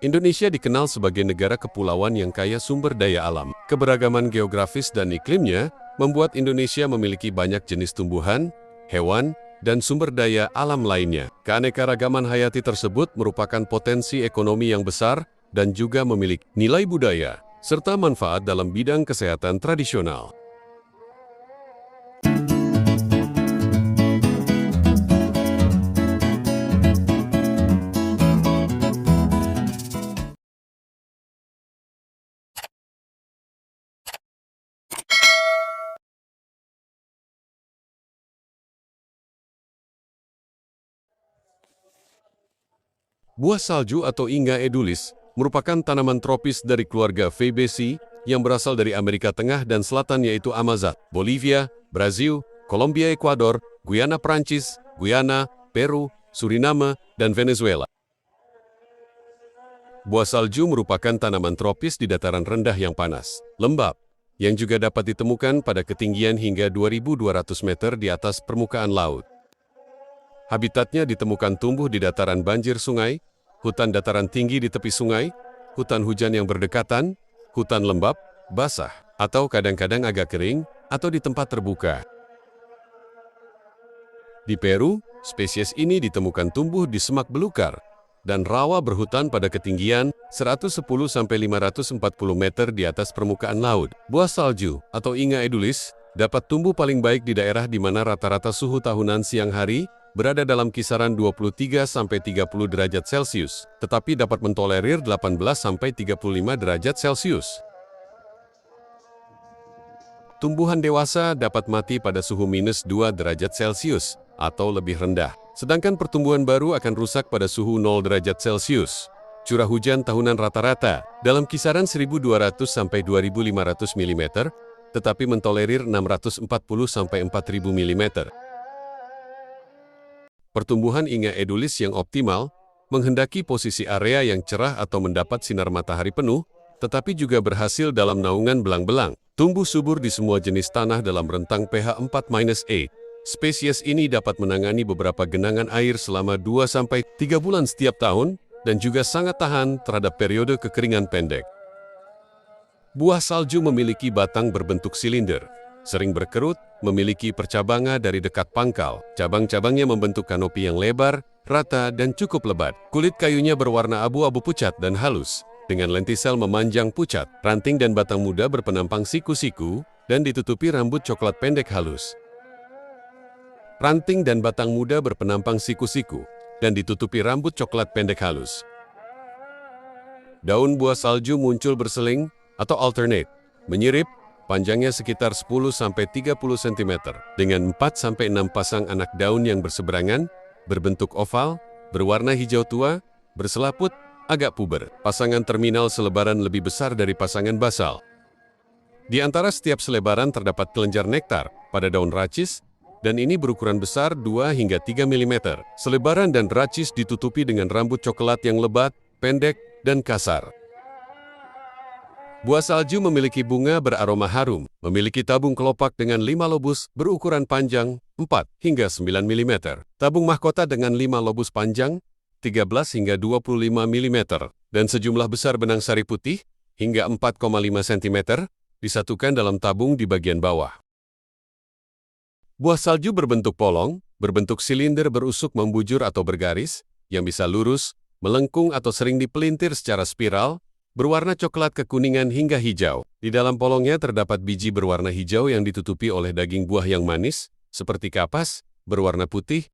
Indonesia dikenal sebagai negara kepulauan yang kaya sumber daya alam. Keberagaman geografis dan iklimnya membuat Indonesia memiliki banyak jenis tumbuhan, hewan, dan sumber daya alam lainnya. Keanekaragaman hayati tersebut merupakan potensi ekonomi yang besar dan juga memiliki nilai budaya, serta manfaat dalam bidang kesehatan tradisional. Buah salju atau Inga edulis merupakan tanaman tropis dari keluarga Fabaceae yang berasal dari Amerika Tengah dan Selatan yaitu Amazon, Bolivia, Brazil, Kolombia, Ekuador, Guyana Prancis, Guyana, Peru, Suriname, dan Venezuela. Buah salju merupakan tanaman tropis di dataran rendah yang panas, lembab, yang juga dapat ditemukan pada ketinggian hingga 2.200 meter di atas permukaan laut. Habitatnya ditemukan tumbuh di dataran banjir sungai, hutan dataran tinggi di tepi sungai, hutan hujan yang berdekatan, hutan lembab, basah, atau kadang-kadang agak kering, atau di tempat terbuka. Di Peru, spesies ini ditemukan tumbuh di semak belukar dan rawa berhutan pada ketinggian 110-540 meter di atas permukaan laut. Buah salju atau Inga edulis dapat tumbuh paling baik di daerah di mana rata-rata suhu tahunan siang hari berada dalam kisaran 23-30 derajat Celcius, tetapi dapat mentolerir 18-35 derajat Celcius. Tumbuhan dewasa dapat mati pada suhu minus 2 derajat Celcius atau lebih rendah, sedangkan pertumbuhan baru akan rusak pada suhu 0 derajat Celcius. Curah hujan tahunan rata-rata dalam kisaran 1.200-2.500 mm, tetapi mentolerir 640-4.000 mm. Pertumbuhan Inga edulis yang optimal menghendaki posisi area yang cerah atau mendapat sinar matahari penuh, tetapi juga berhasil dalam naungan belang-belang. Tumbuh subur di semua jenis tanah dalam rentang pH 4-8. Spesies ini dapat menangani beberapa genangan air selama 2-3 bulan setiap tahun dan juga sangat tahan terhadap periode kekeringan pendek. Buah salju memiliki batang berbentuk silinder, sering berkerut, memiliki percabangan dari dekat pangkal. Cabang-cabangnya membentuk kanopi yang lebar, rata, dan cukup lebat. Kulit kayunya berwarna abu-abu pucat dan halus, dengan lentisel memanjang pucat. Ranting dan batang muda berpenampang siku-siku, dan ditutupi rambut coklat pendek halus. Ranting dan batang muda berpenampang siku-siku, dan ditutupi rambut coklat pendek halus. Daun buah salju muncul berseling atau alternate, menyirip, panjangnya sekitar 10-30 cm, dengan 4-6 pasang anak daun yang berseberangan, berbentuk oval, berwarna hijau tua, berselaput, agak puber. Pasangan terminal selebaran lebih besar dari pasangan basal. Di antara setiap selebaran terdapat kelenjar nektar pada daun racis, dan ini berukuran besar 2-3 mm. Selebaran dan racis ditutupi dengan rambut coklat yang lebat, pendek, dan kasar. Buah salju memiliki bunga beraroma harum, memiliki tabung kelopak dengan 5 lobus berukuran panjang 4-9 mm, tabung mahkota dengan 5 lobus panjang 13-25 mm, dan sejumlah besar benang sari putih hingga 4,5 cm disatukan dalam tabung di bagian bawah. Buah salju berbentuk polong, berbentuk silinder berusuk membujur atau bergaris, yang bisa lurus, melengkung atau sering dipelintir secara spiral, berwarna coklat kekuningan hingga hijau. Di dalam polongnya terdapat biji berwarna hijau yang ditutupi oleh daging buah yang manis, seperti kapas, berwarna putih.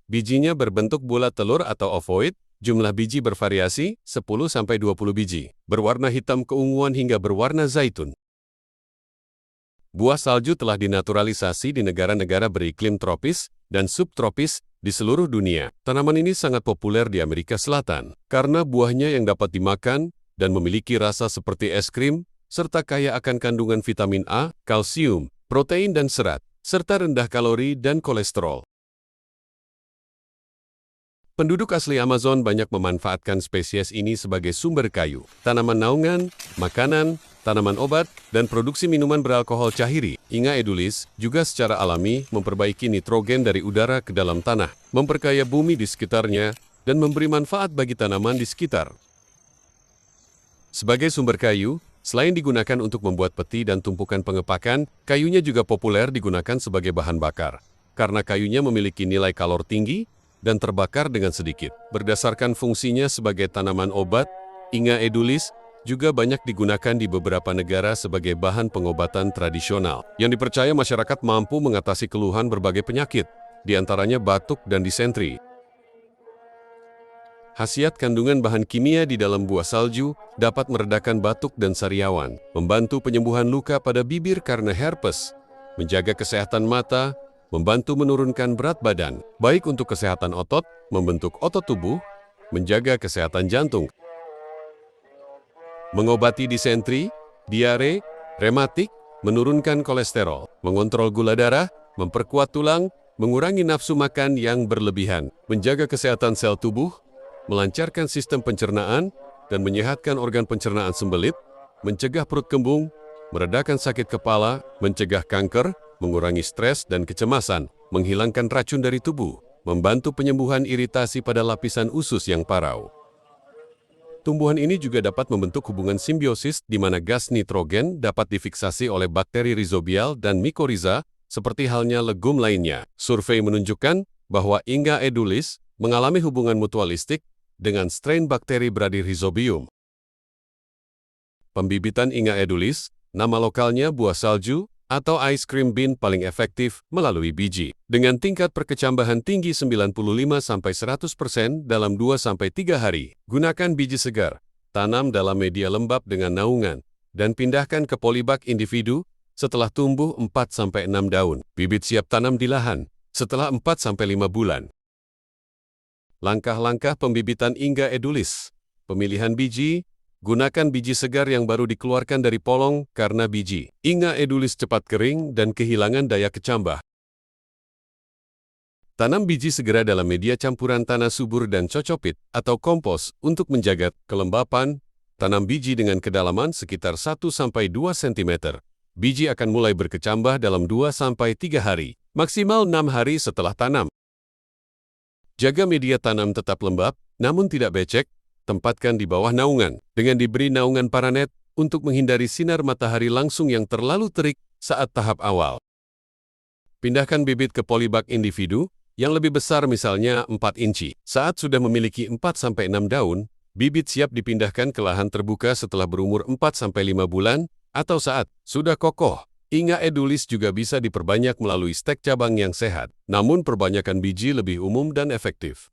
Bijinya berbentuk bulat telur atau ovoid, jumlah biji bervariasi 10-20 biji, berwarna hitam keunguan hingga berwarna zaitun. Buah salju telah dinaturalisasi di negara-negara beriklim tropis dan subtropis di seluruh dunia. Tanaman ini sangat populer di Amerika Selatan karena buahnya yang dapat dimakan dan memiliki rasa seperti es krim, serta kaya akan kandungan vitamin A, kalsium, protein dan serat, serta rendah kalori dan kolesterol. Penduduk asli Amazon banyak memanfaatkan spesies ini sebagai sumber kayu, tanaman naungan, makanan, tanaman obat, dan produksi minuman beralkohol cahiri. Inga edulis juga secara alami memperbaiki nitrogen dari udara ke dalam tanah, memperkaya bumi di sekitarnya, dan memberi manfaat bagi tanaman di sekitar. Sebagai sumber kayu, selain digunakan untuk membuat peti dan tumpukan pengepakan, kayunya juga populer digunakan sebagai bahan bakar. Karena kayunya memiliki nilai kalor tinggi dan terbakar dengan sedikit. Berdasarkan fungsinya sebagai tanaman obat, Inga edulis juga banyak digunakan di beberapa negara sebagai bahan pengobatan tradisional, yang dipercaya masyarakat mampu mengatasi keluhan berbagai penyakit, di antaranya batuk dan disentri. Khasiat kandungan bahan kimia di dalam buah salju dapat meredakan batuk dan sariawan, membantu penyembuhan luka pada bibir karena herpes, menjaga kesehatan mata, membantu menurunkan berat badan, baik untuk kesehatan otot, membentuk otot tubuh, menjaga kesehatan jantung, mengobati disentri, diare, rematik, menurunkan kolesterol, mengontrol gula darah, memperkuat tulang, mengurangi nafsu makan yang berlebihan, menjaga kesehatan sel tubuh, melancarkan sistem pencernaan, dan menyehatkan organ pencernaan sembelit, mencegah perut kembung, meredakan sakit kepala, mencegah kanker, mengurangi stres dan kecemasan, menghilangkan racun dari tubuh, membantu penyembuhan iritasi pada lapisan usus yang parau. Tumbuhan ini juga dapat membentuk hubungan simbiosis di mana gas nitrogen dapat difiksasi oleh bakteri rhizobial dan mycorrhiza, seperti halnya legum lainnya. Survei menunjukkan bahwa Inga edulis mengalami hubungan mutualistik dengan strain bakteri Bradyrhizobium. Pembibitan Inga edulis, nama lokalnya buah salju, atau ice cream bean paling efektif melalui biji. Dengan tingkat perkecambahan tinggi 95–100% dalam 2–3 hari, gunakan biji segar, tanam dalam media lembab dengan naungan, dan pindahkan ke polybag individu setelah tumbuh 4–6 daun. Bibit siap tanam di lahan setelah 4–5 bulan. Langkah-langkah pembibitan Inga edulis. Pemilihan biji. Gunakan biji segar yang baru dikeluarkan dari polong karena biji Inga edulis cepat kering dan kehilangan daya kecambah. Tanam biji segera dalam media campuran tanah subur dan cocopit atau kompos untuk menjaga kelembapan. Tanam biji dengan kedalaman sekitar 1–2 cm. Biji akan mulai berkecambah dalam 2–3 hari, maksimal 6 hari setelah tanam. Jaga media tanam tetap lembab, namun tidak becek. Tempatkan di bawah naungan, dengan diberi naungan paranet untuk menghindari sinar matahari langsung yang terlalu terik saat tahap awal. Pindahkan bibit ke polybag individu, yang lebih besar misalnya 4 inci. Saat sudah memiliki 4–6 daun, bibit siap dipindahkan ke lahan terbuka setelah berumur 4–5 bulan, atau saat sudah kokoh. Inga edulis juga bisa diperbanyak melalui stek cabang yang sehat, namun perbanyakan biji lebih umum dan efektif.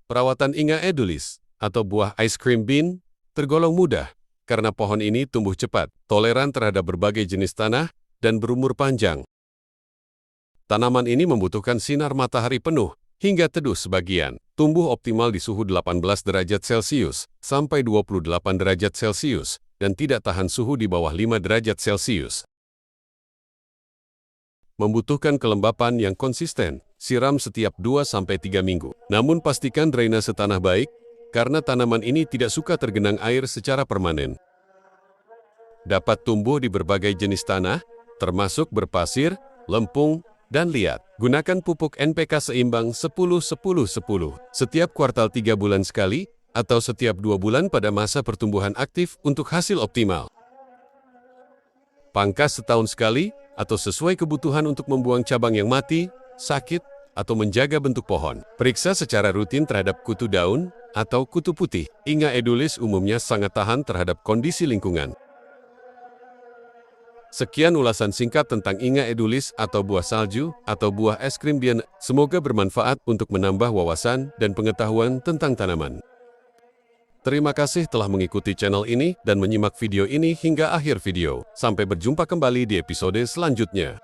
Perawatan Inga edulis, atau buah ice cream bean, tergolong mudah, karena pohon ini tumbuh cepat, toleran terhadap berbagai jenis tanah, dan berumur panjang. Tanaman ini membutuhkan sinar matahari penuh, hingga teduh sebagian. Tumbuh optimal di suhu 18 derajat Celcius, sampai 28 derajat Celcius, dan tidak tahan suhu di bawah 5 derajat Celcius. Membutuhkan kelembapan yang konsisten, siram setiap 2–3 minggu. Namun pastikan drainase tanah baik, karena tanaman ini tidak suka tergenang air secara permanen. Dapat tumbuh di berbagai jenis tanah, termasuk berpasir, lempung, dan liat. Gunakan pupuk NPK seimbang 10–10–10 setiap kuartal 3 bulan sekali, atau setiap 2 bulan pada masa pertumbuhan aktif untuk hasil optimal. Pangkas setahun sekali, atau sesuai kebutuhan untuk membuang cabang yang mati, sakit, atau menjaga bentuk pohon. Periksa secara rutin terhadap kutu daun atau kutu putih. Inga edulis umumnya sangat tahan terhadap kondisi lingkungan. Sekian ulasan singkat tentang Inga edulis atau buah salju atau buah es krim bean. Semoga bermanfaat untuk menambah wawasan dan pengetahuan tentang tanaman. Terima kasih telah mengikuti channel ini dan menyimak video ini hingga akhir video. Sampai berjumpa kembali di episode selanjutnya.